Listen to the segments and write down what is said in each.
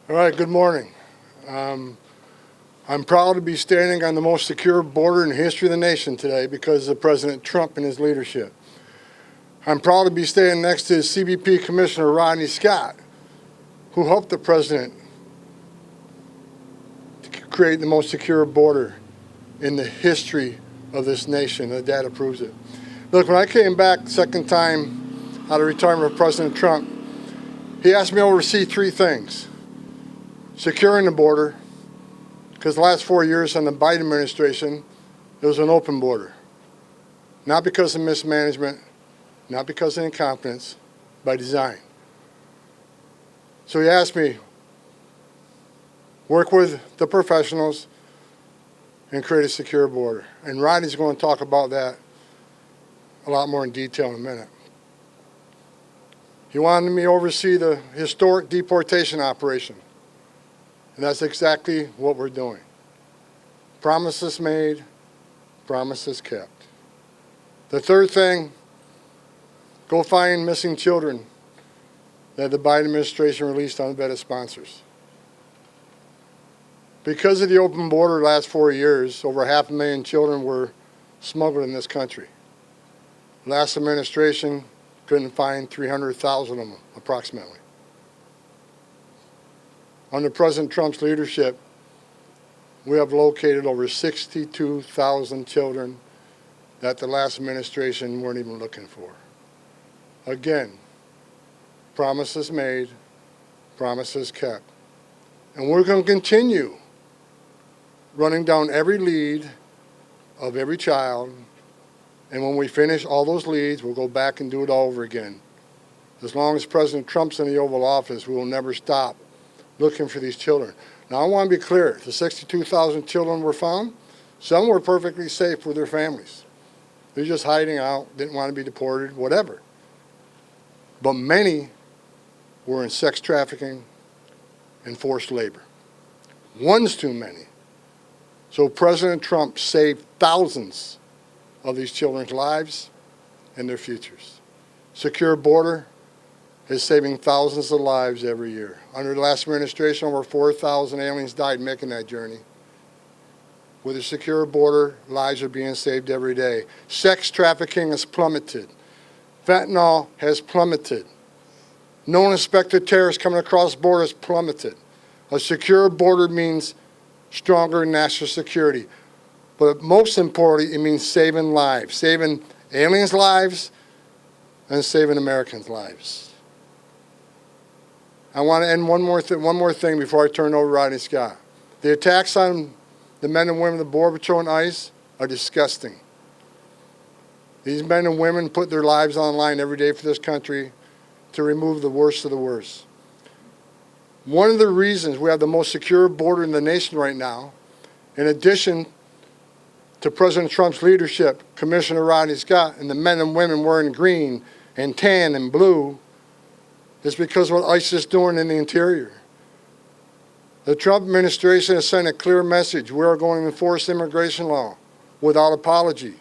All right, good morning. I'm proud to be standing on the most secure border in the history of the nation today because of President Trump and his leadership. I'm proud to be standing next to CBP Commissioner Rodney Scott, who helped the president to create the most secure border in the history of this nation. The data proves it. Look, when I came back second time out of retirement of President Trump, he asked me to oversee three things. Securing the border, because the last 4 years on the Biden administration, it was an open border. Not because of mismanagement, not because of incompetence, by design. So he asked me, work with the professionals and create a secure border. And Rodney's going to talk about that a lot more in detail in a minute. He wanted me to oversee the historic deportation operation. And that's exactly what we're doing. Promises made, promises kept. The third thing, go find missing children that the Biden administration released unvetted sponsors. Because of the open border the last 4 years, over 500,000 children were smuggled in this country. Last administration couldn't find 300,000 of them, approximately. Under President Trump's leadership, we have located over 62,000 children that the last administration weren't even looking for. Again, promises made, promises kept. And we're going to continue running down every lead of every child, and when we finish all those leads, we'll go back and do it all over again. As long as President Trump's in the Oval Office, we will never stop looking for these children. Now, I want to be clear. The 62,000 children were found. Some were perfectly safe with their families. They're just hiding out, didn't want to be deported, whatever. But many were in sex trafficking and forced labor. One's too many. So President Trump saved thousands of these children's lives and their futures. Secure border is saving thousands of lives every year. Under the last administration, over 4,000 aliens died making that journey. With a secure border, lives are being saved every day. Sex trafficking has plummeted. Fentanyl has plummeted. Known suspected terrorists coming across borders plummeted. A secure border means stronger national security. But most importantly, it means saving lives, saving aliens' lives and saving Americans' lives. I want to end one more thing before I turn it over to Rodney Scott. The attacks on the men and women of the Border Patrol and ICE are disgusting. These men and women put their lives on the line every day for this country to remove the worst of the worst. One of the reasons we have the most secure border in the nation right now, in addition to President Trump's leadership, Commissioner Rodney Scott, and the men and women wearing green and tan and blue, is because of what ICE is doing in the interior. The Trump administration has sent a clear message. We are going to enforce immigration law without apology.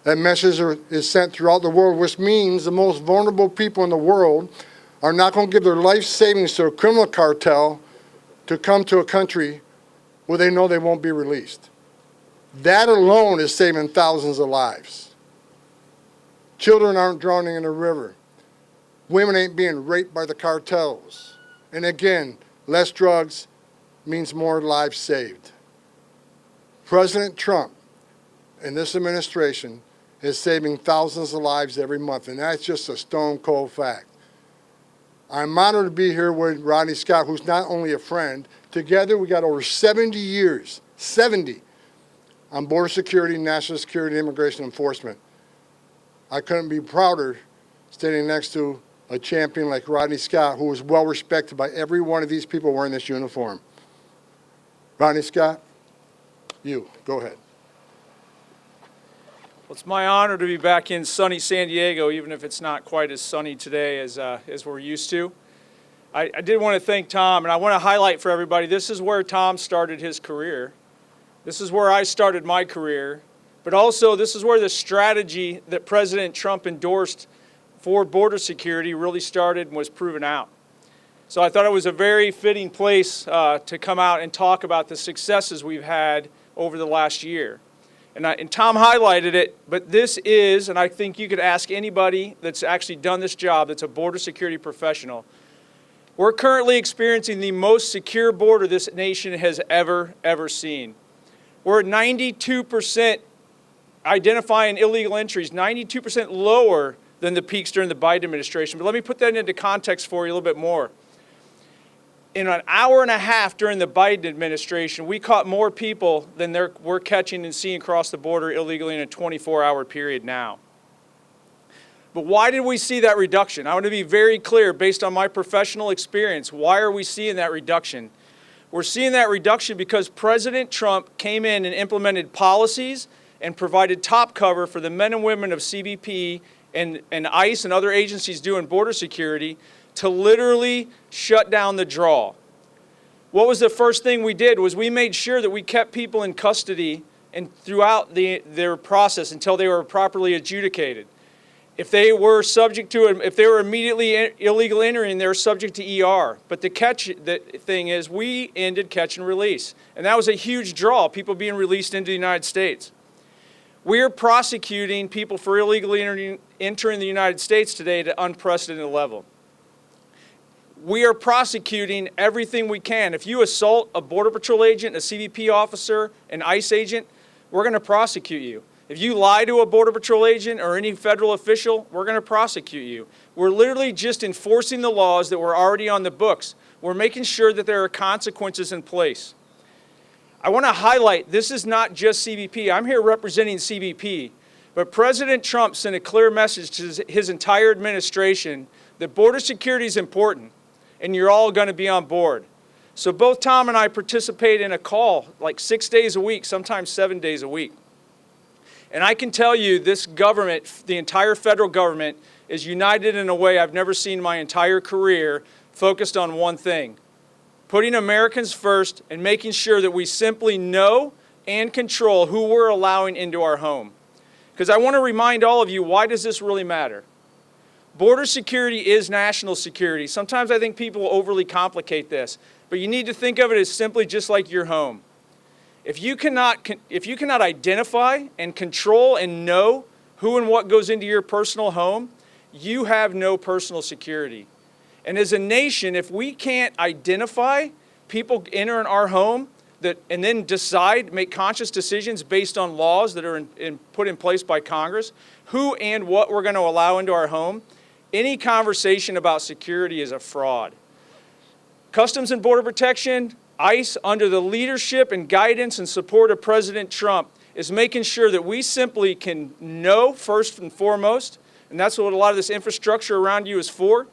That message is sent throughout the world, which means the most vulnerable people in the world are not going to give their life savings to a criminal cartel to come to a country where they know they won't be released. That alone is saving thousands of lives. Children aren't drowning in the river. Women ain't being raped by the cartels. And again, less drugs means more lives saved. President Trump and this administration is saving thousands of lives every month, and that's just a stone cold fact. I'm honored to be here with Rodney Scott, who's not only a friend. Together, we got over 70 years, 70, on border security, national security, and immigration enforcement. I couldn't be prouder standing next to a champion like Rodney Scott, who is well respected by every one of these people wearing this uniform. Rodney Scott, you, go ahead. Well, it's my honor to be back in sunny San Diego, even if it's not quite as sunny today as we're used to. I did want to thank Tom, and I want to highlight for everybody, this is where Tom started his career. This is where I started my career. But also, this is where the strategy that President Trump endorsed for border security really started and was proven out. So I thought it was a very fitting place to come out and talk about the successes we've had over the last year. And Tom highlighted it, but this is, and I think you could ask anybody that's actually done this job that's a border security professional, we're currently experiencing the most secure border this nation has ever seen. We're at 92% identifying illegal entries, 92% lower than the peaks during the Biden administration. But let me put that into context for you a little bit more. In an hour and a half during the Biden administration, we caught more people than we're catching and seeing cross the border illegally in a 24-hour period now. But why did we see that reduction? I want to be very clear based on my professional experience. Why are we seeing that reduction? We're seeing that reduction because President Trump came in and implemented policies and provided top cover for the men and women of CBP and ICE and other agencies doing border security to literally shut down the draw. What was the first thing we did was we made sure that we kept people in custody and throughout their process until they were properly adjudicated. If they were subject to it, if they were immediately illegal entering, they were subject to ER. But the thing is, we ended catch and release. And that was a huge draw, people being released into the United States. We are prosecuting people for illegally entering the United States today at an unprecedented level. We are prosecuting everything we can. If you assault a Border Patrol agent, a CBP officer, an ICE agent, we're going to prosecute you. If you lie to a Border Patrol agent or any federal official, we're going to prosecute you. We're literally just enforcing the laws that were already on the books. We're making sure that there are consequences in place. I want to highlight, this is not just CBP. I'm here representing CBP. But President Trump sent a clear message to his entire administration that border security is important, and you're all going to be on board. So both Tom and I participate in a call like 6 days a week, sometimes 7 days a week. And I can tell you this government, the entire federal government, is united in a way I've never seen in my entire career, focused on one thing: putting Americans first and making sure that we simply know and control who we're allowing into our home. Because I want to remind all of you, why does this really matter? Border security is national security. Sometimes I think people overly complicate this, but you need to think of it as simply just like your home. If you cannot identify and control and know who and what goes into your personal home, you have no personal security. And as a nation, if we can't identify people entering our home and then make conscious decisions based on laws that are put in place by Congress, who and what we're going to allow into our home, any conversation about security is a fraud. Customs and Border Protection, ICE, under the leadership and guidance and support of President Trump, is making sure that we simply can know first and foremost, and that's what a lot of this infrastructure around you is for.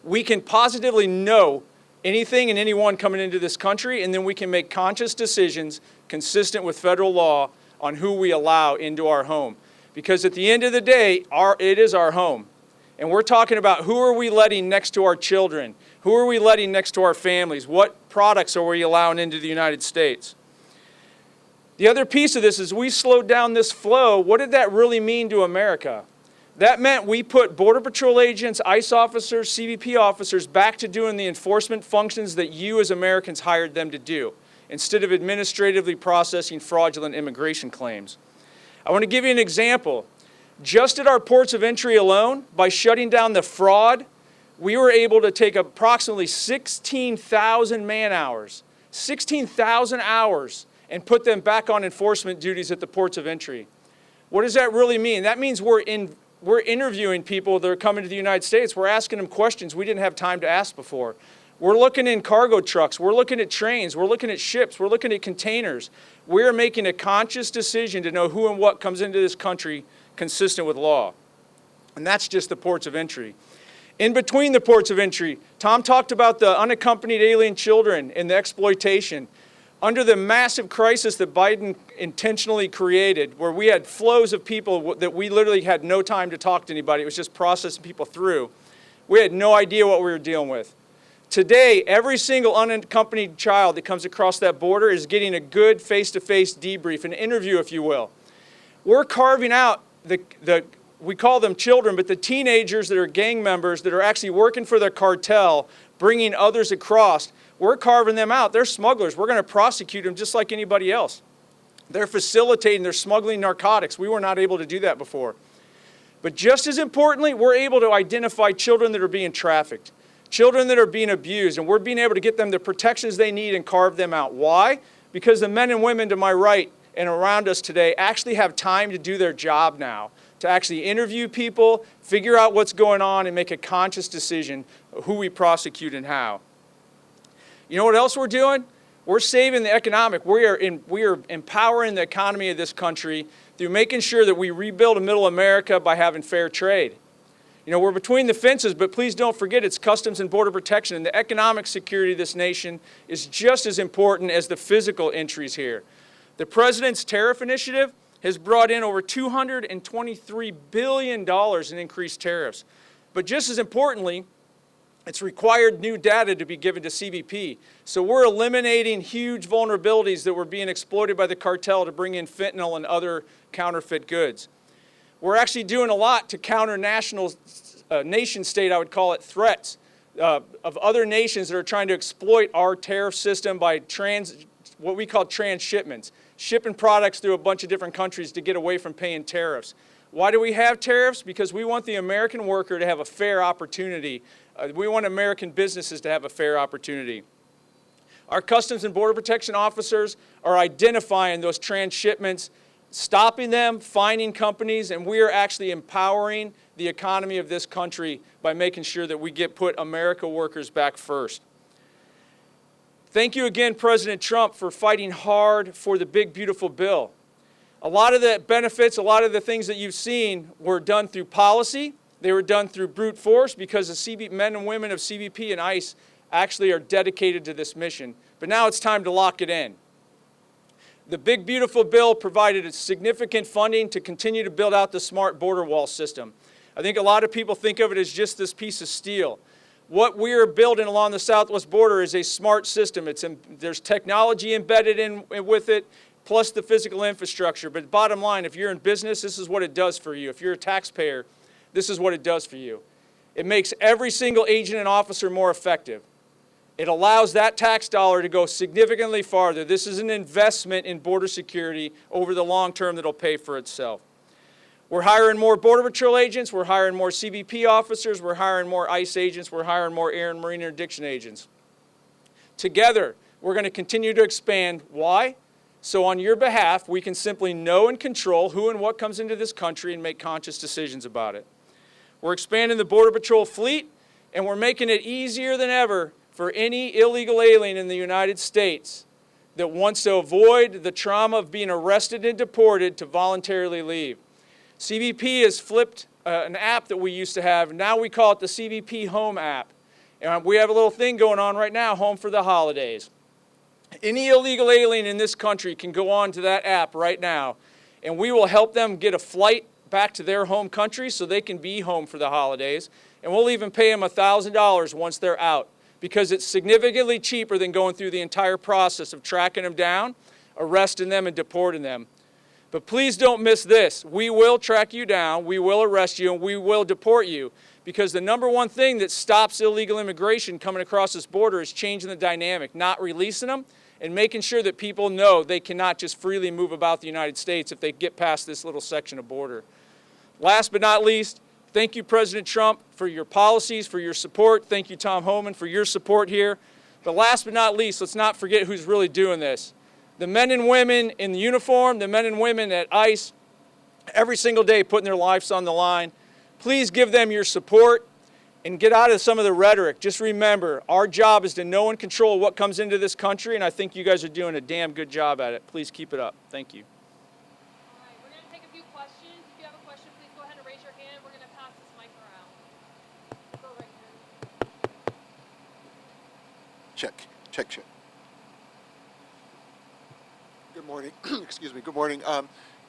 We can positively know anything and anyone coming into this country, and then we can make conscious decisions consistent with federal law on who we allow into our home. Because at the end of the day, it is our home. And we're talking about who are we letting next to our children? Who are we letting next to our families? What products are we allowing into the United States? The other piece of this is we slowed down this flow. What did that really mean to America? That meant we put Border Patrol agents, ICE officers, CBP officers back to doing the enforcement functions that you as Americans hired them to do, instead of administratively processing fraudulent immigration claims. I want to give you an example. Just at our ports of entry alone, by shutting down the fraud, we were able to take approximately 16,000 man-hours, 16,000 hours, and put them back on enforcement duties at the ports of entry. What does that really mean? That means we're interviewing people that are coming to the United States. We're asking them questions we didn't have time to ask before. We're looking in cargo trucks. We're looking at trains. We're looking at ships. We're looking at containers. We're making a conscious decision to know who and what comes into this country consistent with law. And that's just the ports of entry. In between the ports of entry, Tom talked about the unaccompanied alien children and the exploitation. Under the massive crisis that Biden intentionally created, where we had flows of people that we literally had no time to talk to anybody, it was just processing people through, we had no idea what we were dealing with. Today, every single unaccompanied child that comes across that border is getting a good face-to-face debrief, an interview, if you will. We're carving out the we call them children, but the teenagers that are gang members that are actually working for the cartel, bringing others across, we're carving them out. They're smugglers. We're going to prosecute them just like anybody else. They're facilitating, they're smuggling narcotics. We were not able to do that before. But just as importantly, we're able to identify children that are being trafficked, children that are being abused, and we're being able to get them the protections they need and carve them out. Why? Because the men and women to my right and around us today actually have time to do their job now, to actually interview people, figure out what's going on, and make a conscious decision of who we prosecute and how. You know what else we're doing? We're saving the economic. We are empowering the economy of this country through making sure that we rebuild a middle America by having fair trade. You know, we're between the fences, but please don't forget it's Customs and Border Protection, and the economic security of this nation is just as important as the physical entries here. The President's tariff initiative has brought in over $223 billion in increased tariffs. But just as importantly, it's required new data to be given to CBP. So we're eliminating huge vulnerabilities that were being exploited by the cartel to bring in fentanyl and other counterfeit goods. We're actually doing a lot to counter national, nation-state, I would call it, threats of other nations that are trying to exploit our tariff system by what we call transshipments, shipping products through a bunch of different countries to get away from paying tariffs. Why do we have tariffs? Because we want the American worker to have a fair opportunity. We want American businesses to have a fair opportunity. Our Customs and Border Protection officers are identifying those transshipments, stopping them, finding companies, and we are actually empowering the economy of this country by making sure that we put America workers back first. Thank you again, President Trump, for fighting hard for the big, beautiful bill. A lot of the benefits, a lot of the things that you've seen were done through policy. They were done through brute force because the men and women of CBP and ICE actually are dedicated to this mission. But now it's time to lock it in. The big, beautiful bill provided significant funding to continue to build out the smart border wall system. I think a lot of people think of it as just this piece of steel. What we are building along the southwest border is a smart system. There's technology embedded in with it, plus the physical infrastructure. But bottom line, if you're in business, this is what it does for you. If you're a taxpayer, this is what it does for you. It makes every single agent and officer more effective. It allows that tax dollar to go significantly farther. This is an investment in border security over the long term that will pay for itself. We're hiring more Border Patrol agents. We're hiring more CBP officers. We're hiring more ICE agents. We're hiring more air and marine interdiction agents. Together, we're going to continue to expand. Why? So on your behalf, we can simply know and control who and what comes into this country and make conscious decisions about it. We're expanding the Border Patrol fleet, and we're making it easier than ever for any illegal alien in the United States that wants to avoid the trauma of being arrested and deported to voluntarily leave. CBP has flipped an app that we used to have. Now we call it the CBP Home app. And we have a little thing going on right now, Home for the Holidays. Any illegal alien in this country can go on to that app right now, and we will help them get a flight back to their home country so they can be home for the holidays. And we'll even pay them $1,000 once they're out, because it's significantly cheaper than going through the entire process of tracking them down, arresting them, and deporting them. But please don't miss this. We will track you down, we will arrest you, and we will deport you, because the number one thing that stops illegal immigration coming across this border is changing the dynamic, not releasing them, and making sure that people know they cannot just freely move about the United States if they get past this little section of border. Last but not least, thank you, President Trump, for your policies, for your support. Thank you, Tom Homan, for your support here. But last but not least, let's not forget who's really doing this. The men and women in the uniform, the men and women at ICE, every single day putting their lives on the line. Please give them your support and get out of some of the rhetoric. Just remember, our job is to know and control what comes into this country, and I think you guys are doing a damn good job at it. Please keep it up. Thank you. All right, we're going to take a few questions. If you have a question, please go ahead and raise your hand. We're going to pass this mic around. Go right here. Check. Good morning. Excuse me. Good morning.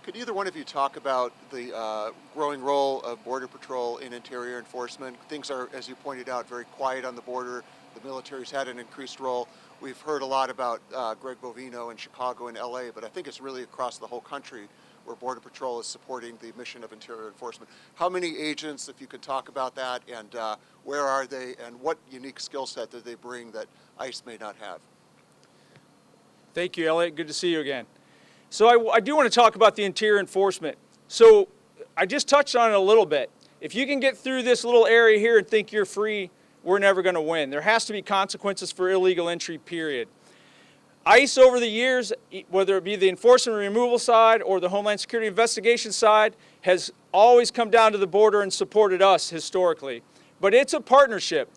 Could either one of you talk about the growing role of Border Patrol in interior enforcement? Things are, as you pointed out, very quiet on the border. The military's had an increased role. We've heard a lot about Greg Bovino in Chicago and LA, but I think it's really across the whole country where Border Patrol is supporting the mission of interior enforcement. How many agents, if you could talk about that, and where are they, and what unique skill set do they bring that ICE may not have? Thank you, Elliot. Good to see you again. So I do want to talk about the interior enforcement. So I just touched on it a little bit. If you can get through this little area here and think you're free, we're never going to win. There has to be consequences for illegal entry, period. ICE over the years, whether it be the enforcement and removal side or the Homeland Security investigation side, has always come down to the border and supported us historically. But it's a partnership.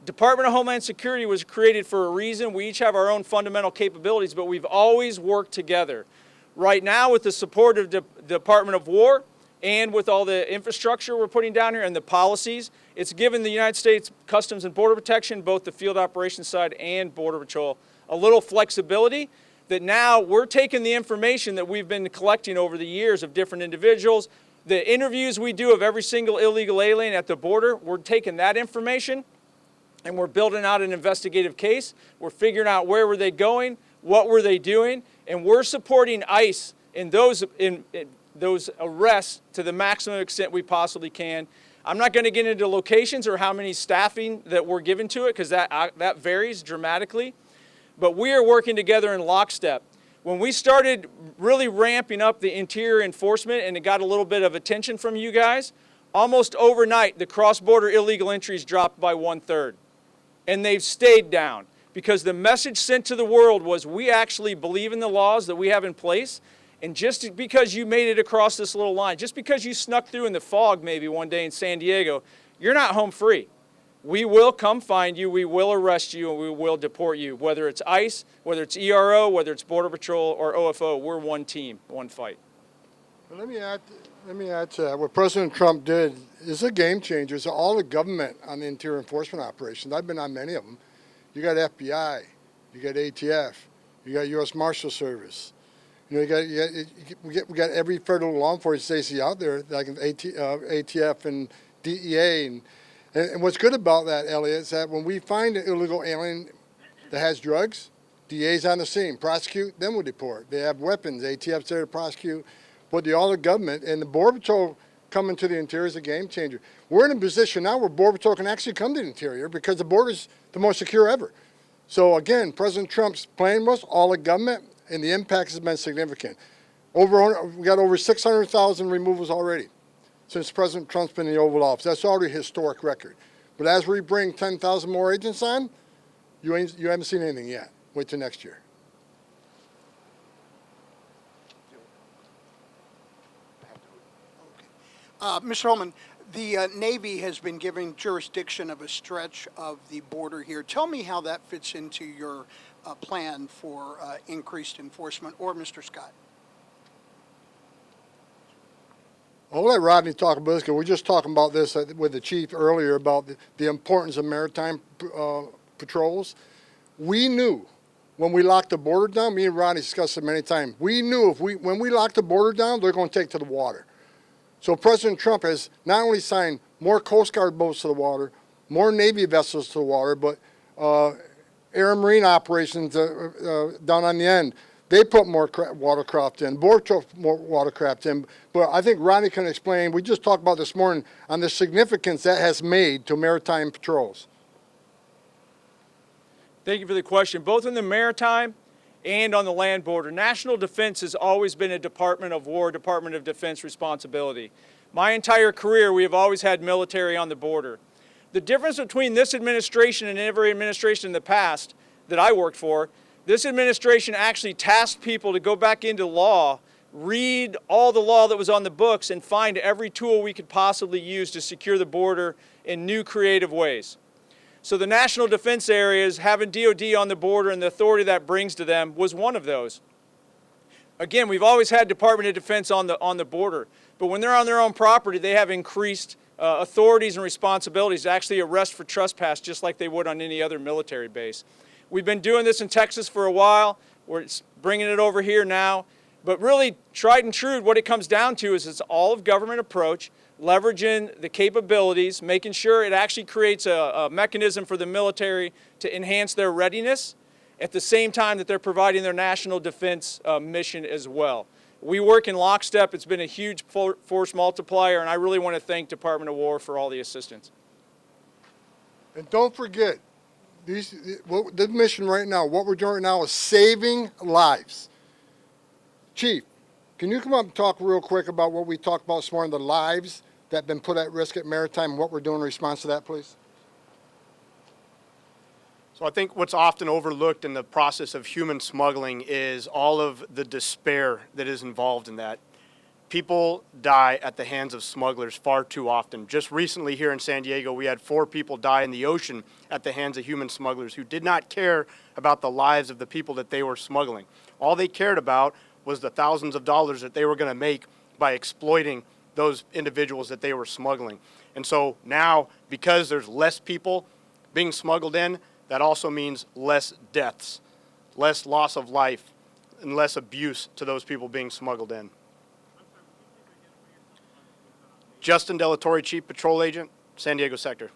Department of Homeland Security was created for a reason. We each have our own fundamental capabilities, but we've always worked together. Right now, with the support of the Department of War and with all the infrastructure we're putting down here and the policies, it's given the United States Customs and Border Protection, both the field operations side and Border Patrol, a little flexibility that now we're taking the information that we've been collecting over the years of different individuals, the interviews we do of every single illegal alien at the border, we're taking that information and we're building out an investigative case. We're figuring out where were they going, what were they doing, and we're supporting ICE in those arrests to the maximum extent we possibly can. I'm not going to get into locations or how many staffing that we're given to it because that varies dramatically. But we are working together in lockstep. When we started really ramping up the interior enforcement and it got a little bit of attention from you guys, almost overnight the cross-border illegal entries dropped by 1/3. And they've stayed down because the message sent to the world was we actually believe in the laws that we have in place. And just because you made it across this little line, just because you snuck through in the fog maybe one day in San Diego, you're not home free. We will come find you, we will arrest you, and we will deport you. Whether it's ICE, whether it's ERO, whether it's Border Patrol or OFO, we're one team, one fight. Let me add to that. What President Trump did is a game changer. It's all the government on the interior enforcement operations. I've been on many of them. You got FBI, you got ATF, you got U.S. Marshal Service. You know, we got every federal law enforcement agency out there, like ATF and DEA. And what's good about that, Elliot, is that when we find an illegal alien that has drugs, DA's on the scene, prosecute, then we'll deport. They have weapons, ATF's there to prosecute. But all the government and the Border Patrol coming to the interior is a game changer. We're in a position now where Border Patrol can actually come to the interior because the border's the most secure ever. So again, President Trump's plan was all the government, and the impact has been significant. We got over 600,000 removals already since President Trump's been in the Oval Office. That's already a historic record. But as we bring 10,000 more agents on, you haven't seen anything yet. Wait till next year. Mr. Homan, the Navy has been given jurisdiction of a stretch of the border here. Tell me how that fits into your plan for increased enforcement, or Mr. Scott. I'll let Rodney talk about this because we're just talking about this with the chief earlier about the importance of maritime patrols. We knew when we locked the border down, me and Rodney discussed it many times, we knew when we locked the border down, they're going to take to the water. So President Trump has not only signed more Coast Guard boats to the water, more Navy vessels to the water, but air and marine operations down on the end. They put more watercraft in, Border Patrol more watercraft in. But I think Rodney can explain, we just talked about this morning, on the significance that has made to maritime patrols. Thank you for the question. Both in the maritime and on the land border, national defense has always been a Department of War, Department of Defense responsibility. My entire career, we have always had military on the border. The difference between this administration and every administration in the past that I worked for, this administration actually tasked people to go back into law, read all the law that was on the books, and find every tool we could possibly use to secure the border in new creative ways. So the national defense areas, having DOD on the border and the authority that brings to them was one of those. Again, we've always had Department of Defense on the border, but when they're on their own property, they have increased authorities and responsibilities to actually arrest for trespass just like they would on any other military base. We've been doing this in Texas for a while. We're bringing it over here now. But really, tried and true, what it comes down to is it's all of government approach, leveraging the capabilities, making sure it actually creates a mechanism for the military to enhance their readiness at the same time that they're providing their national defense mission as well. we work in lockstep. It's been a huge force multiplier, and I really want to thank Department of War for all the assistance. And don't forget, the mission right now, what we're doing right now is saving lives. Chief, can you come up and talk real quick about what we talked about this morning, the lives that have been put at risk at Maritime, and what we're doing in response to that, please? So I think what's often overlooked in the process of human smuggling is all of the despair that is involved in that. People die at the hands of smugglers far too often. Just recently here in San Diego, we had 4 people die in the ocean at the hands of human smugglers who did not care about the lives of the people that they were smuggling. All they cared about was the thousands of dollars that they were going to make by exploiting those individuals that they were smuggling. And so now, because there's less people being smuggled in, that also means less deaths, less loss of life, and less abuse to those people being smuggled in. Justin Delatorre, Chief Patrol Agent, San Diego Sector.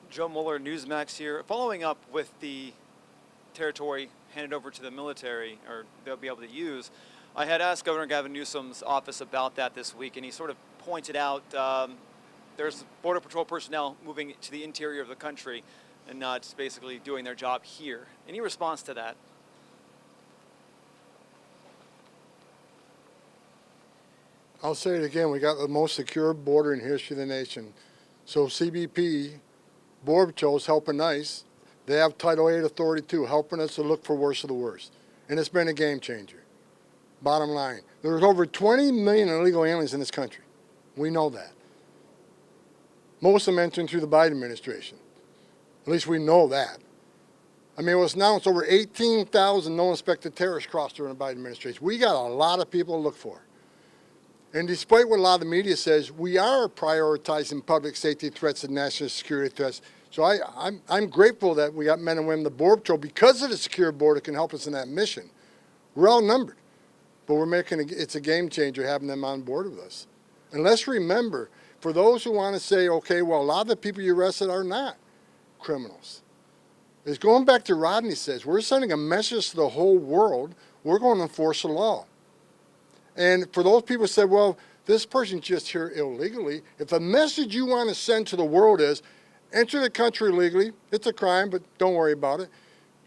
Joe Mueller, Newsmax here. Following up with the territory handed over to the military, or they'll be able to use, I had asked Governor Gavin Newsom's office about that this week, and he sort of pointed out there's Border Patrol personnel moving to the interior of the country and not basically doing their job here. Any response to that? I'll say it again, we got the most secure border in history of the nation. So CBP, Border Patrol is helping ICE. They have Title 8 authority too, helping us to look for worst of the worst. And it's been a game changer. Bottom line, there's over 20 million illegal aliens in this country. We know that. Most of them entering through the Biden administration. At least we know that. I mean, it was announced over 18,000 no-inspected terrorists crossed during the Biden administration. We got a lot of people to look for. And despite what a lot of the media says, we are prioritizing public safety threats and national security threats. So I'm grateful that we got men and women in the Border Patrol because of the secure border can help us in that mission. We're outnumbered, but it's a game changer having them on board with us. And let's remember, for those who want to say, okay, well, a lot of the people you arrested are not criminals. It's going back to Rodney says, we're sending a message to the whole world, we're going to enforce the law. And for those people who say, well, this person's just here illegally, if the message you want to send to the world is, enter the country legally, it's a crime, but don't worry about it.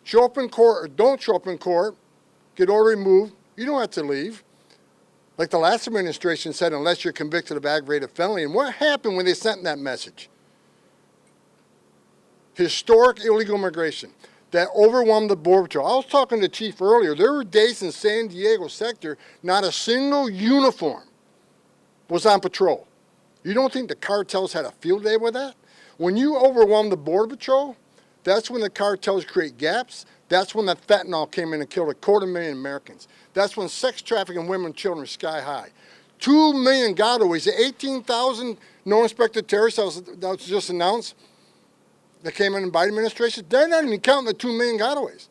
Show up in court or don't show up in court, get order removed, you don't have to leave. Like the last administration said, unless you're convicted of aggravated felony. And what happened when they sent that message? Historic illegal immigration that overwhelmed the Border Patrol. I was talking to Chief earlier. There were days in San Diego sector, not a single uniform was on patrol. You don't think the cartels had a field day with that? When you overwhelm the Border Patrol, that's when the cartels create gaps. That's when the fentanyl came in and killed 250,000 Americans. That's when sex trafficking women and children are sky high. 2 million gotaways, the 18,000 no-inspected terrorists that was just announced that came in the Biden administration, they're not even counting the 2 million gotaways.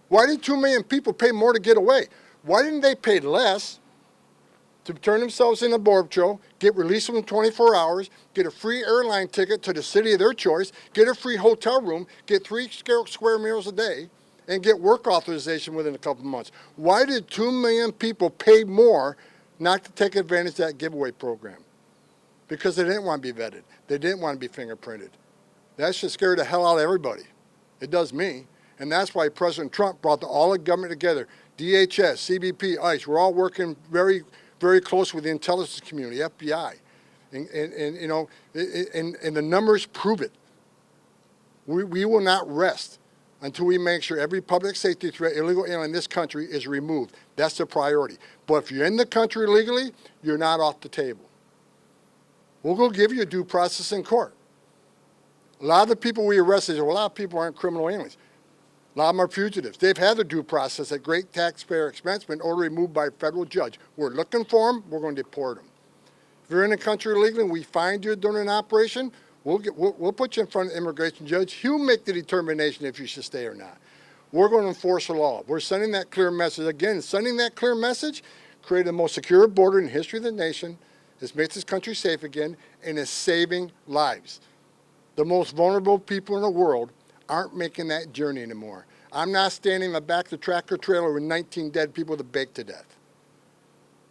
Why did 2 million people pay more to get away? Why didn't they pay less to turn themselves into Border Patrol, get released within 24 hours, get a free airline ticket to the city of their choice, get a free hotel room, get 3 square meals a day, and get work authorization within a couple of months? Why did 2 million people pay more not to take advantage of that giveaway program? Because they didn't want to be vetted. They didn't want to be fingerprinted. That should scare the hell out of everybody. It does me. And that's why President Trump brought all the government together. DHS, CBP, ICE, we're all working very, very close with the intelligence community, FBI. And you know, and the numbers prove it. We will not rest until we make sure every public safety threat, illegal alien in this country is removed. That's the priority. But if you're in the country legally, you're not off the table. We'll go give you a due process in court. A lot of the people we arrested, well, a lot of people aren't criminal aliens. A lot of them are fugitives. They've had their due process at great taxpayer expense, but in order removed by a federal judge. We're looking for them, we're going to deport them. If you're in the country illegally and we find you during an operation, we'll put you in front of the immigration judge. He'll make the determination if you should stay or not. We're going to enforce the law. We're sending that clear message. Again, sending that clear message created the most secure border in the history of the nation. It's made this country safe again, and is saving lives. The most vulnerable people in the world aren't making that journey anymore. I'm not standing in the back of the tractor trailer with 19 dead people that baked to death.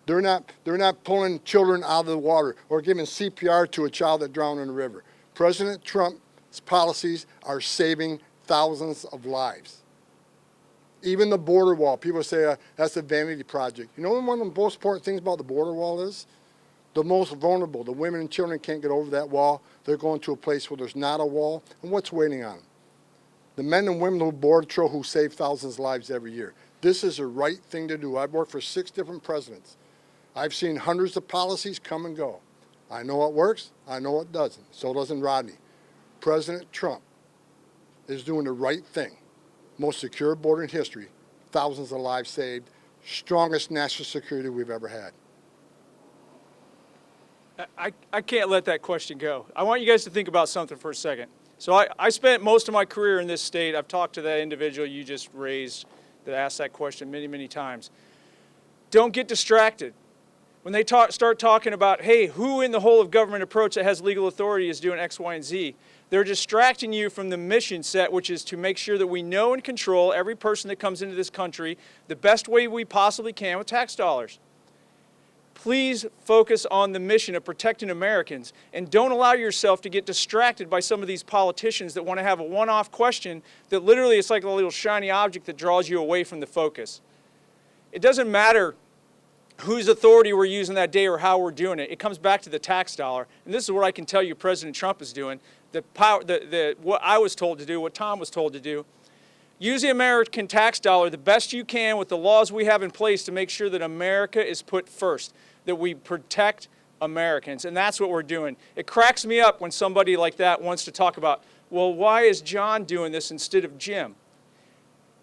They're not pulling children out of the water or giving CPR to a child that drowned in the river. President Trump's policies are saving thousands of lives. Even the border wall, people say that's a vanity project. You know what one of the most important things about the border wall is? The most vulnerable, the women and children can't get over that wall. They're going to a place where there's not a wall, and what's waiting on them? The men and women who board patrol who save thousands of lives every year. This is the right thing to do. I've worked for 6 different presidents. I've seen hundreds of policies come and go. I know what works, I know what doesn't. So doesn't Rodney. President Trump is doing the right thing. Most secure border in history, thousands of lives saved, strongest national security we've ever had. I can't let that question go. I want you guys to think about something for a second. So I spent most of my career in this state. I've talked to that individual you just raised that asked that question many, many times. Don't get distracted. When they start talking about, hey, who in the whole of government approach that has legal authority is doing X, Y, and Z, they're distracting you from the mission set, which is to make sure that we know and control every person that comes into this country the best way we possibly can with tax dollars. Please focus on the mission of protecting Americans and don't allow yourself to get distracted by some of these politicians that want to have a one-off question that literally it's like a little shiny object that draws you away from the focus. It doesn't matter whose authority we're using that day or how we're doing it. It comes back to the tax dollar. And this is what I can tell you President Trump is doing. What I was told to do, what Tom was told to do. Use the American tax dollar the best you can with the laws we have in place to make sure that America is put first, that we protect Americans. And that's what we're doing. It cracks me up when somebody like that wants to talk about, well, why is John doing this instead of Jim?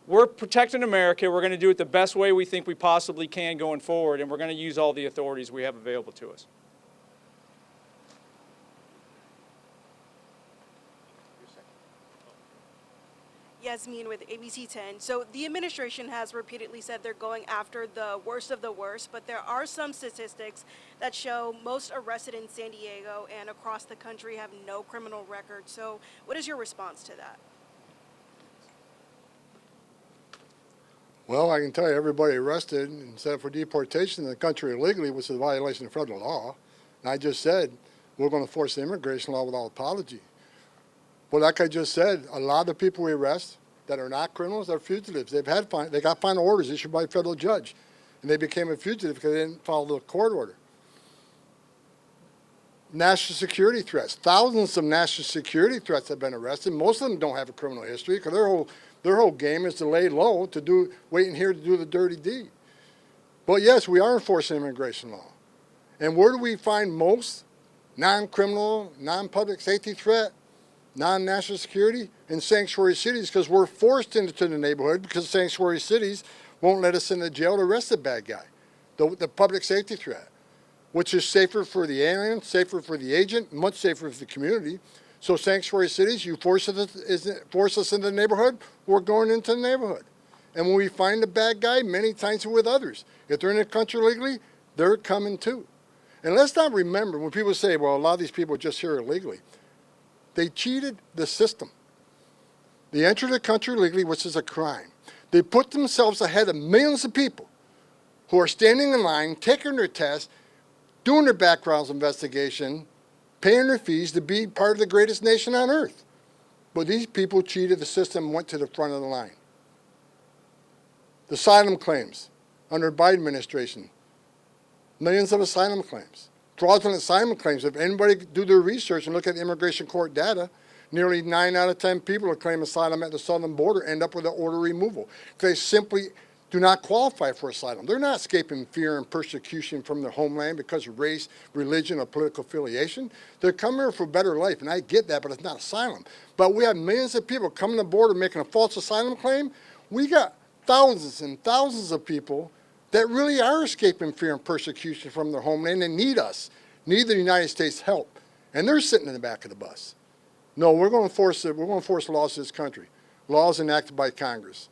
We're protecting America. We're going to do it the best way we think we possibly can going forward, and we're going to use all the authorities we have available to us. Yasmin with ABC 10. So the administration has repeatedly said they're going after the worst of the worst, but there are some statistics that show most arrested in San Diego and across the country have no criminal record. So what is your response to that? Well, I can tell you everybody arrested and set for deportation in the country illegally, which is a violation of federal law. And I just said we're going to force the immigration law without apology. Well, like I just said, a lot of the people we arrest that are not criminals are fugitives. They got final orders issued by a federal judge, and they became a fugitive because they didn't follow the court order. National security threats. Thousands of national security threats have been arrested. Most of them don't have a criminal history because their whole game is to lay low, waiting here to do the dirty deed. But yes, we are enforcing immigration law. And where do we find most non-criminal, non-public safety threat, non-national security? In sanctuary cities, because we're forced into the neighborhood because sanctuary cities won't let us in the jail to arrest the bad guy, the public safety threat, which is safer for the alien, safer for the agent, much safer for the community. So sanctuary cities, you force us into the neighborhood, we're going into the neighborhood. And when we find the bad guy, many times we're with others. If they're in the country legally, they're coming too. And let's not remember when people say, well, a lot of these people are just here illegally. They cheated the system. They entered the country legally, which is a crime. They put themselves ahead of millions of people who are standing in line, taking their test, doing their background investigation, paying their fees to be part of the greatest nation on earth. But these people cheated the system and went to the front of the line. The asylum claims under the Biden administration, millions of asylum claims. Fraudulent asylum claims. If anybody do their research and look at immigration court data, nearly 9 out of 10 people who claim asylum at the southern border end up with an order removal. They simply do not qualify for asylum. They're not escaping fear and persecution from their homeland because of race, religion, or political affiliation. They're coming here for a better life, and I get that, but it's not asylum. But we have millions of people coming to the border making a false asylum claim. We got thousands and thousands of people that really are escaping fear and persecution from their homeland and need us, need the United States help. And they're sitting in the back of the bus. No, we're going to force laws in this country, laws enacted by Congress.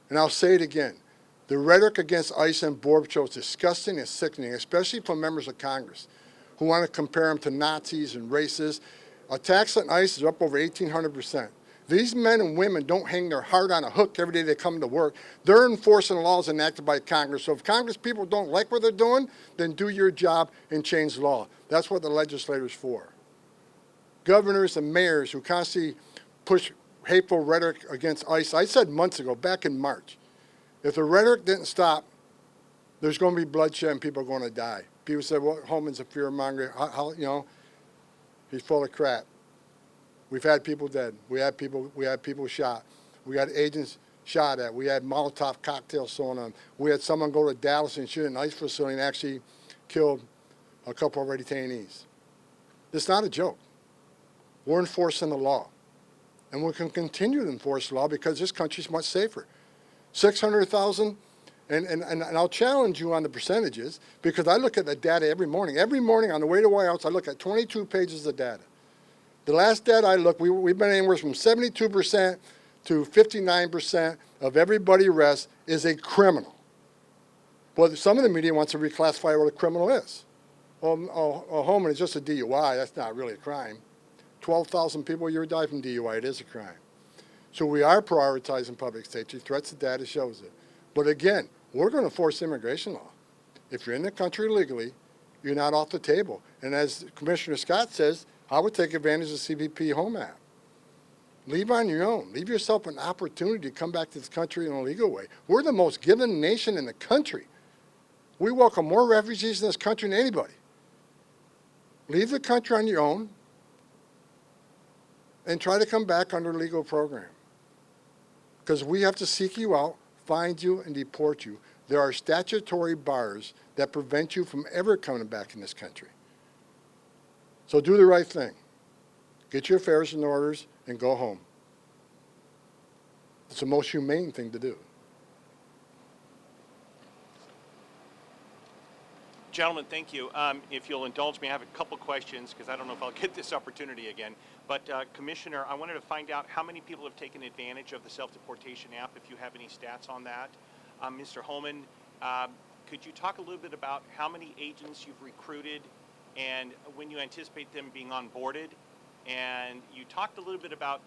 And I'll say it again. The rhetoric against ICE and Border Patrol is disgusting and sickening, especially from members of Congress who want to compare them to Nazis and racists. Attacks on ICE is up over 1,800%. These men and women don't hang their heart on a hook every day they come to work. They're enforcing laws enacted by Congress. So if Congress people don't like what they're doing, then do your job and change the law. That's what the legislator's for. Governors and mayors who constantly push hateful rhetoric against ICE. I said months ago, back in March, if the rhetoric didn't stop, there's going to be bloodshed and people are going to die. People said, well, Homan's a fear-monger. You know, he's full of crap. We've had people dead. We had people shot. We had agents shot at. We had Molotov cocktails thrown on them. We had someone go to Dallas and shoot an ICE facility and actually killed a couple of our detainees. It's not a joke. We're enforcing the law. And we can continue to enforce the law because this country's much safer. 600,000, and I'll challenge you on the percentages because I look at the data every morning. Every morning on the way to White House, I look at 22 pages of data. The last data I looked, we've been anywhere from 72% to 59% of everybody arrested is a criminal. Well, some of the media wants to reclassify what a criminal is. Well, a Homan is just a DUI. That's not really a crime. 12,000 people a year die from DUI. It is a crime. So we are prioritizing public safety. Threats to data shows it. But again, we're going to force immigration law. If you're in the country legally, you're not off the table. And as Commissioner Scott says, I would take advantage of the CBP Home App. Leave on your own. Leave yourself an opportunity to come back to this country in a legal way. We're the most given nation in the country. We welcome more refugees in this country than anybody. Leave the country on your own and try to come back under a legal program. Because we have to seek you out, find you, and deport you. There are statutory bars that prevent you from ever coming back in this country. So do the right thing. Get your affairs in order and go home. It's the most humane thing to do. Gentlemen, thank you. If you'll indulge me, I have a couple questions because I don't know if I'll get this opportunity again. But Commissioner, I wanted to find out how many people have taken advantage of the self-deportation app, if you have any stats on that. Mr. Homan, could you talk a little bit about how many agents you've recruited and when you anticipate them being onboarded? And you talked a little bit about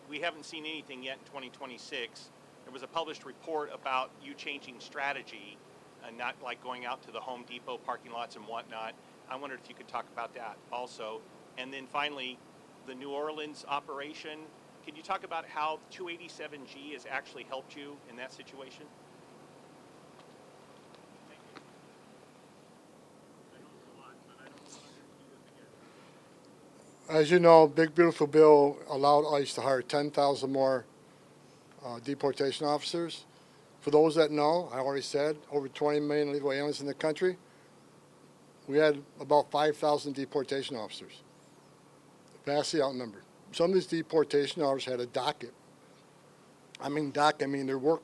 we haven't seen anything yet in 2026. There was a published report about you changing strategy and not like going out to the Home Depot parking lots and whatnot. I wondered if you could talk about that also. And then finally, the New Orleans operation. Can you talk about how 287G has actually helped you in that situation? As you know, Big Beautiful Bill allowed ICE to hire 10,000 more deportation officers. For those that know, I already said, over 20 million illegal aliens in the country. We had about 5,000 deportation officers, vastly outnumbered. Some of these deportation officers had a docket. I mean their work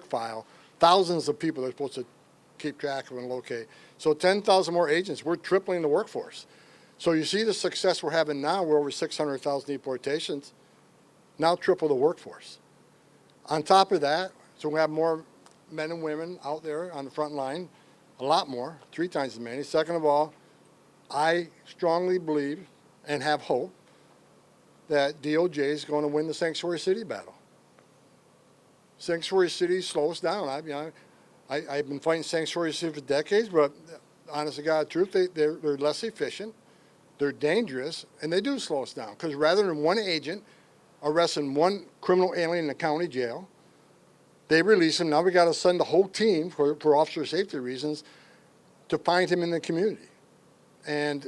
file. Thousands of people they're supposed to keep track of and locate. So 10,000 more agents. We're tripling the workforce. So you see the success we're having now. We're over 600,000 deportations. Now triple the workforce. On top of that, so we have more men and women out there on the front line, a lot more, 3 times as many. Second of all, I strongly believe and have hope that DOJ is going to win the Sanctuary City battle. Sanctuary City slows down. I've been fighting Sanctuary City for decades, but honest to God, truth, they're less efficient, they're dangerous, and they do slow us down. Because rather than one agent arresting one criminal alien in the county jail, they release him. Now we got to send the whole team for officer safety reasons to find him in the community. And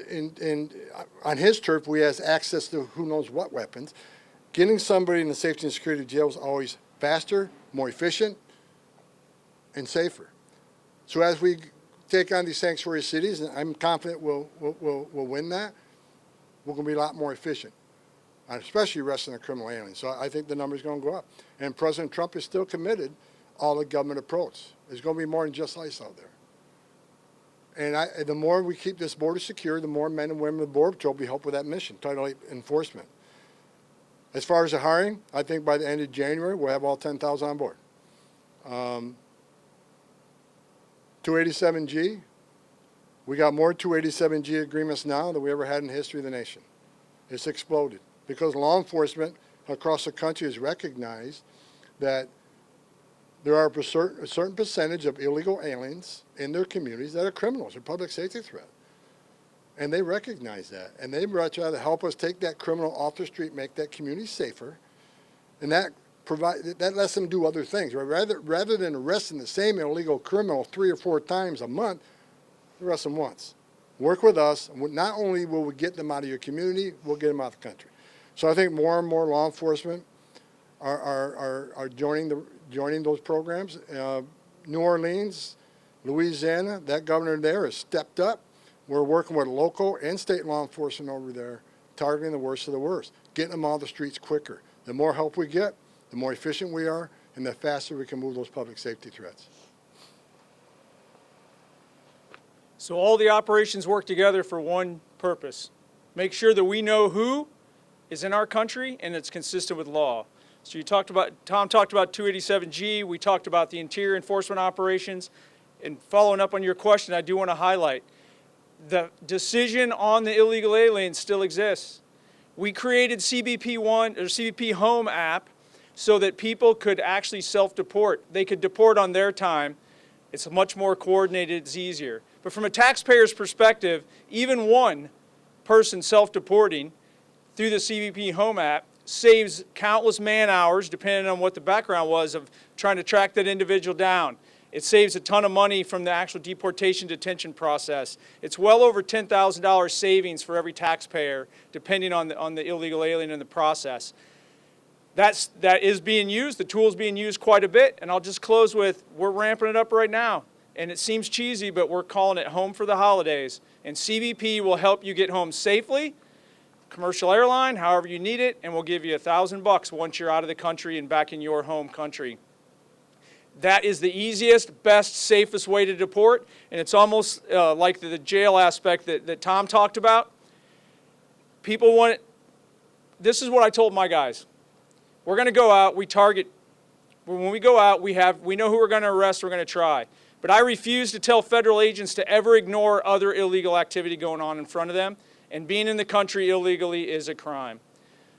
on his turf, we have access to who knows what weapons. Getting somebody in the safety and security jail is always faster, more efficient, and safer. So as we take on these sanctuary cities, and I'm confident we'll win that, we're going to be a lot more efficient, especially arresting a criminal alien. So I think the number's going to go up. And President Trump is still committed all the government approach. There's going to be more than just ICE out there. And the more we keep this border secure, the more men and women of the Border Patrol will be helped with that mission, Title 8 enforcement. As far as the hiring, I think by the end of January, we'll have all 10,000 on board. 287G, we got more 287G agreements now than we ever had in the history of the nation. It's exploded because law enforcement across the country has recognized that there are a certain percentage of illegal aliens in their communities that are criminals or public safety threat. And they recognize that. And they try to help us take that criminal off the street, make that community safer. And that lets them do other things. Rather than arresting the same illegal criminal 3 or 4 times a month, arrest them once. Work with us. Not only will we get them out of your community, we'll get them out of the country. So I think more and more law enforcement are joining those programs. New Orleans, Louisiana, that governor there has stepped up. We're working with local and state law enforcement over there, targeting the worst of the worst, getting them off the streets quicker. The more help we get, the more efficient we are, and the faster we can move those public safety threats. So all the operations work together for one purpose. Make sure that we know who is in our country and it's consistent with law. So Tom talked about 287G, we talked about the interior enforcement operations, and following up on your question, I do want to highlight the decision on the illegal aliens still exists. We created CBP Home app so that people could actually self-deport. They could deport on their time. It's much more coordinated, it's easier. But from a taxpayer's perspective, even one person self-deporting through the CBP Home app saves countless man hours, depending on what the background was, of trying to track that individual down. It saves a ton of money from the actual deportation detention process. It's well over $10,000 savings for every taxpayer, depending on the illegal alien in the process. That is being used. The tool is being used quite a bit. And I'll just close with, we're ramping it up right now. And it seems cheesy, but we're calling it Home for the Holidays. And CBP will help you get home safely, commercial airline, however you need it, and we'll give you $1,000 once you're out of the country and back in your home country. That is the easiest, best, safest way to deport, and it's almost like the jail aspect that Tom talked about. People want it. This is what I told my guys. We're going to go out, we target. When we go out, we know who we're going to arrest, we're going to try. But I refuse to tell federal agents to ever ignore other illegal activity going on in front of them, and being in the country illegally is a crime.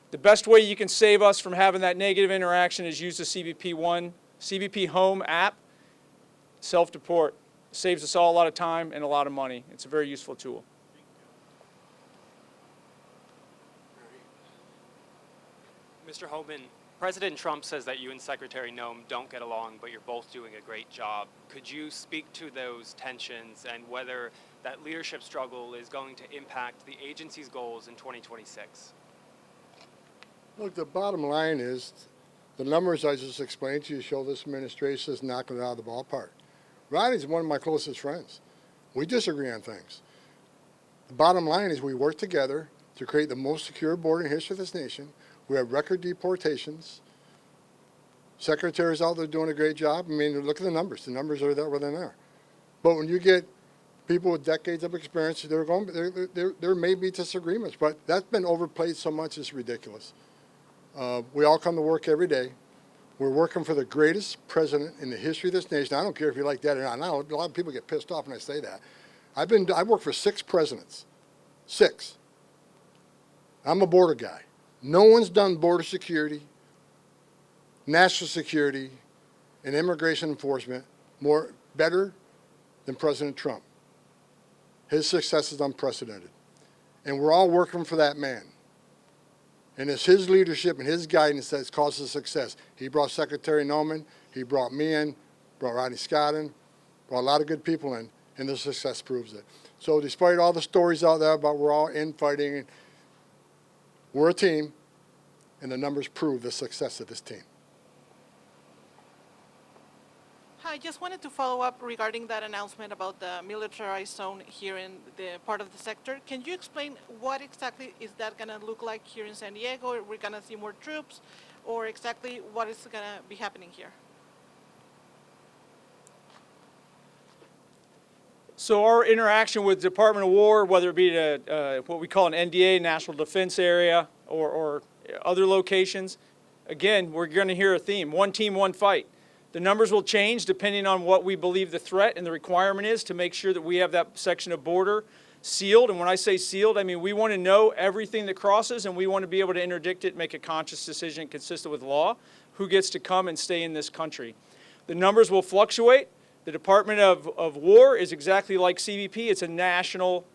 The best way you can save us from having that negative interaction is use the CBP Home app. Self-deport. Saves us all a lot of time and a lot of money. It's a very useful tool. Mr. Homan, President Trump says that you and Secretary Noem don't get along, but you're both doing a great job. Could you speak to those tensions and whether that leadership struggle is going to impact the agency's goals in 2026? Look, the bottom line is the numbers I just explained to you show this administration is knocking it out of the ballpark. Rodney's one of my closest friends. We disagree on things. The bottom line is we work together to create the most secure border in the history of this nation. We have record deportations. Secretary's out there doing a great job. I mean, look at the numbers. The numbers are there where they are. But when you get people with decades of experience, there may be disagreements, but that's been overplayed so much it's ridiculous. We all come to work every day. We're working for the greatest president in the history of this nation. I don't care if you like that or not. Now, a lot of people get pissed off when I say that. I've worked for 6 presidents. 6. I'm a border guy. No one's done border security, national security, and immigration enforcement better than President Trump. His success is unprecedented. And we're all working for that man. And it's his leadership and his guidance that's caused the success. He brought Secretary Noem, he brought me in, brought Rodney Scott in, brought a lot of good people in, and the success proves it. So despite all the stories out there about we're all infighting, we're a team, and the numbers prove the success of this team. Hi, just wanted to follow up regarding that announcement about the militarized zone here in the part of the sector. Can you explain what exactly is that going to look like here in San Diego? Are we going to see more troops, or exactly what is going to be happening here? So our interaction with the Department of War, whether it be what we call an NDA, National Defense Area, or other locations, again, we're going to hear a theme: one team, one fight. The numbers will change depending on what we believe the threat and the requirement is to make sure that we have that section of border sealed. And when I say sealed, I mean we want to know everything that crosses, and we want to be able to interdict it, make a conscious decision consistent with law, who gets to come and stay in this country. The numbers will fluctuate. The Department of War is exactly like CBP. It's a national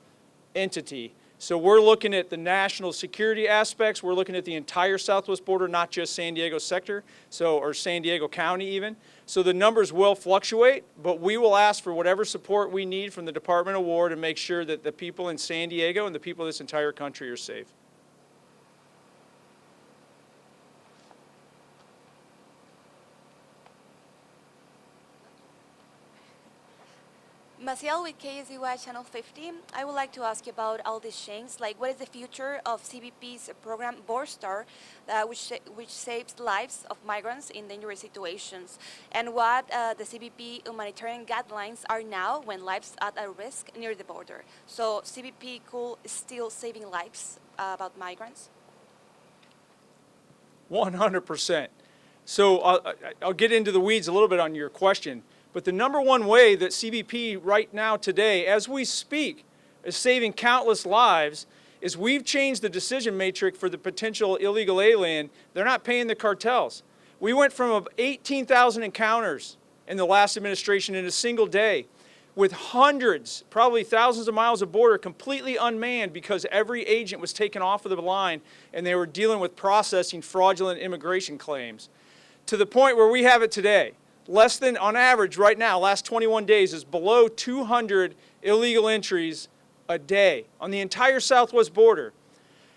entity. So we're looking at the national security aspects. We're looking at the entire southwest border, not just San Diego sector, or San Diego County even. So the numbers will fluctuate, but we will ask for whatever support we need from the Department of War to make sure that the people in San Diego and the people of this entire country are safe. Maciel with KSUI Channel 50. I would like to ask you about all these changes. Like, what is the future of CBP's program Border Czar, which saves lives of migrants in dangerous situations, and what the CBP humanitarian guidelines are now when lives are at risk near the border? So CBP could still saving lives about migrants? 100%. So I'll get into the weeds a little bit on your question. But the number one way that CBP right now today, as we speak, is saving countless lives is we've changed the decision matrix for the potential illegal alien. They're not paying the cartels. We went from 18,000 encounters in the last administration in a single day with hundreds, probably thousands of miles of border completely unmanned because every agent was taken off of the line and they were dealing with processing fraudulent immigration claims, to the point where we have it today. Less than, on average right now, last 21 days is below 200 illegal entries a day on the entire southwest border.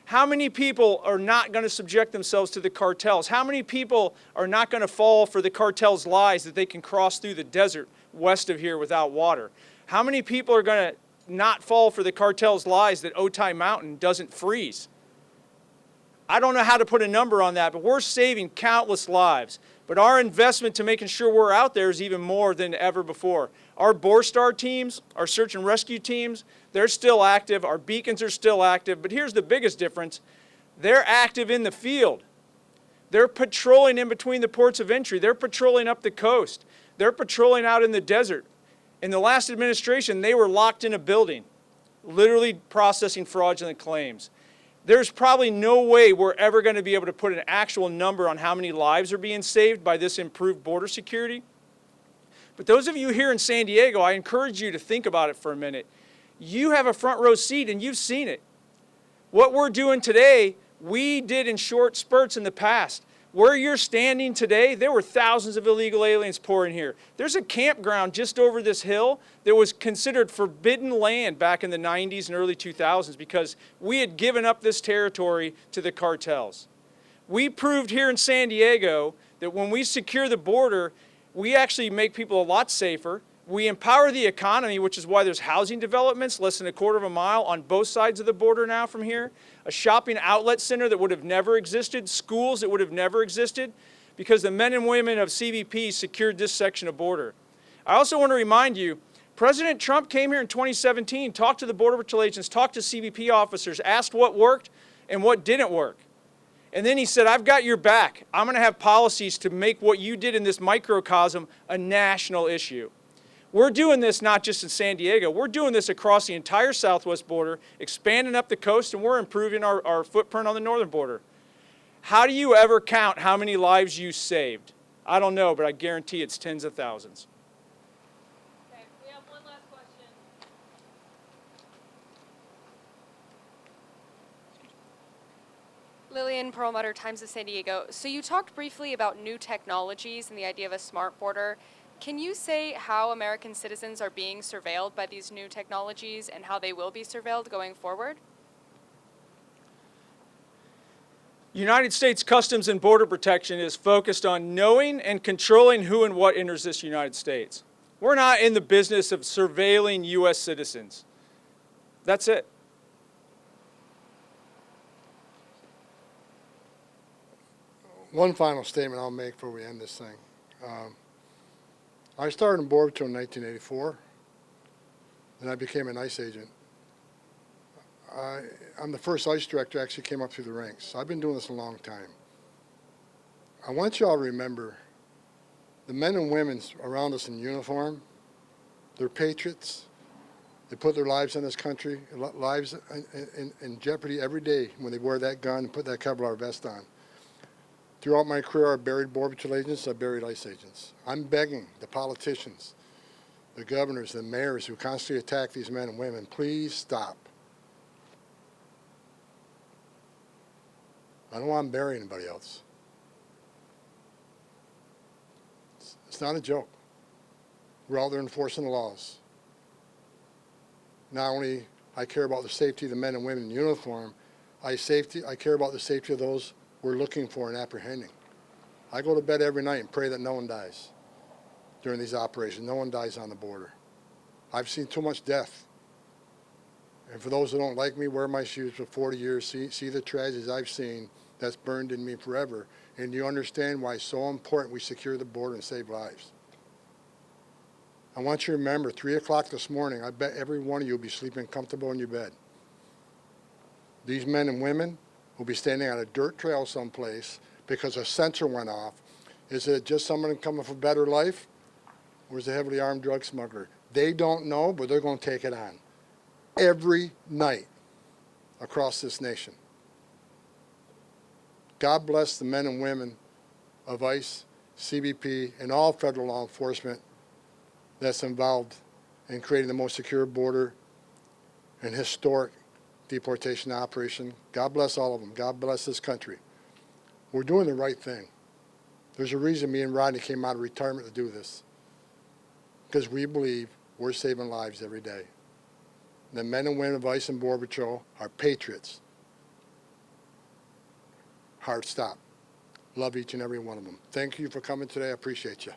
How many people are not going to subject themselves to the cartels? How many people are not going to fall for the cartel's lies that they can cross through the desert west of here without water? How many people are going to not fall for the cartel's lies that Otay Mountain doesn't freeze? I don't know how to put a number on that, but we're saving countless lives. But our investment to making sure we're out there is even more than ever before. Our Border Czar teams, our search and rescue teams, they're still active. Our beacons are still active. But here's the biggest difference. They're active in the field. They're patrolling in between the ports of entry. They're patrolling up the coast. They're patrolling out in the desert. In the last administration, they were locked in a building, literally processing fraudulent claims. There's probably no way we're ever going to be able to put an actual number on how many lives are being saved by this improved border security. But those of you here in San Diego, I encourage you to think about it for a minute. You have a front row seat and you've seen it. What we're doing today, we did in short spurts in the past. Where you're standing today, there were thousands of illegal aliens pouring here. There's a campground just over this hill that was considered forbidden land back in the 90s and early 2000s because we had given up this territory to the cartels. We proved here in San Diego that when we secure the border, we actually make people a lot safer. We empower the economy, which is why there's housing developments less than a quarter of a mile on both sides of the border now from here, a shopping outlet center that would have never existed, schools that would have never existed, because the men and women of CBP secured this section of border. I also want to remind you, President Trump came here in 2017, talked to the Border Patrol agents, talked to CBP officers, asked what worked and what didn't work. And then he said, I've got your back. I'm going to have policies to make what you did in this microcosm a national issue. We're doing this not just in San Diego. We're doing this across the entire southwest border, expanding up the coast, and we're improving our footprint on the northern border. How do you ever count how many lives you saved? I don't know, but I guarantee it's tens of thousands. Okay, we have one last question. Lillian Perlmutter, Times of San Diego. So you talked briefly about new technologies and the idea of a smart border. Can you say how American citizens are being surveilled by these new technologies and how they will be surveilled going forward? United States Customs and Border Protection is focused on knowing and controlling who and what enters this United States. We're not in the business of surveilling U.S. citizens. That's it. One final statement I'll make before we end this thing. I started in Border Patrol in 1984, and I became an ICE agent. I'm the first ICE director who actually came up through the ranks. I've been doing this a long time. I want you all to remember the men and women around us in uniform, they're patriots, They put their lives in this country, lives in jeopardy every day when they wear that gun and put that Kevlar vest on. Throughout my career, I've buried Border Patrol agents, I've buried ICE agents. I'm begging the politicians, the governors, the mayors who constantly attack these men and women, please stop. I don't want to bury anybody else. It's not a joke. We're out there enforcing the laws. Not only I care about the safety of the men and women in uniform, I care about the safety of those we're looking for and apprehending. I go to bed every night and pray that no one dies during these operations. No one dies on the border. I've seen too much death. And for those who don't like me, wear my shoes for 40 years, see the tragedies I've seen, that's burned in me forever. And you understand why it's so important we secure the border and save lives. I want you to remember, 3 o'clock this morning, I bet every one of you will be sleeping comfortable in your bed. These men and women will be standing on a dirt trail someplace because a sensor went off. Is it just someone coming for better life? Or is it a heavily armed drug smuggler? They don't know, but they're going to take it on. Every night across this nation. God bless the men and women of ICE, CBP, and all federal law enforcement that's involved in creating the most secure border and historic deportation operation. God bless all of them. God bless this country. We're doing the right thing. There's a reason me and Rodney came out of retirement to do this. Because we believe we're saving lives every day. The men and women of ICE and Border Patrol are patriots. Hard stop. Love each and every one of them. Thank you for coming today. I appreciate you.